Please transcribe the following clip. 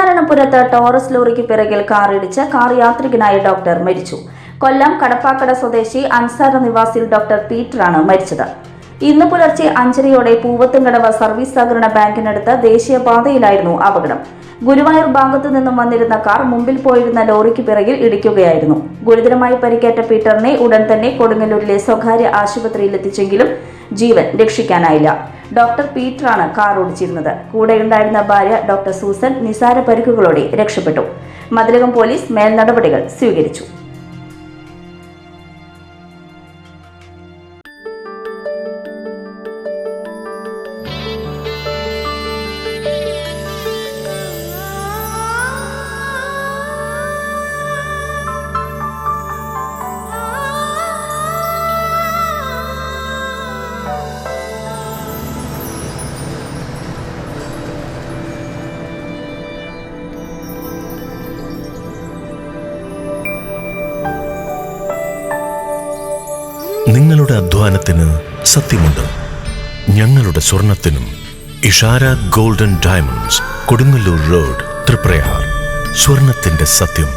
ശ്രീനാരായണപുരത്ത് Taurus ലോറിക്ക് പിറകിൽ കാറിടിച്ച് car യാത്രികനായ doctor മരിച്ചു. കൊല്ലം കടപ്പാക്കട സ്വദേശി അൻസാർ നിവാസിൽ ഡോക്ടർ പീറ്ററാണ് മരിച്ചത്. ഇന്ന് പുലർച്ചെ 5:30 പൂവത്തുംകടവ് സർവീസ് സഹകരണ ബാങ്കിനടുത്ത് ദേശീയപാതയിലായിരുന്നു അപകടം. ഗുരുവായൂർ ഭാഗത്തു നിന്നും വന്നിരുന്ന കാർ മുമ്പിൽ പോയിരുന്ന ലോറിക്ക് പിറകിൽ ഇടിക്കുകയായിരുന്നു. ഗുരുതരമായി പരിക്കേറ്റ പീറ്ററിനെ ഉടൻ തന്നെ കൊടുങ്ങല്ലൂരിലെ സ്വകാര്യ ആശുപത്രിയിൽ എത്തിച്ചെങ്കിലും ജീവൻ രക്ഷിക്കാനായില്ല. ഡോക്ടർ പീറ്ററാണ് കാർ ഓടിച്ചിരുന്നത്. കൂടെയുണ്ടായിരുന്ന ഭാര്യ ഡോക്ടർ സൂസൻ നിസാര പരിക്കുകളോടെ രക്ഷപ്പെട്ടു. മതിലകം പോലീസ് മേൽനടപടികൾ സ്വീകരിച്ചു. നിങ്ങളുടെ അധ്വാനത്തിന് സത്യമുണ്ട്. ഞങ്ങളുടെ സ്വർണത്തിനും. Ishara golden diamonds, Kodungallur road, Triprayar. സ്വർണത്തിന്റെ സത്യം.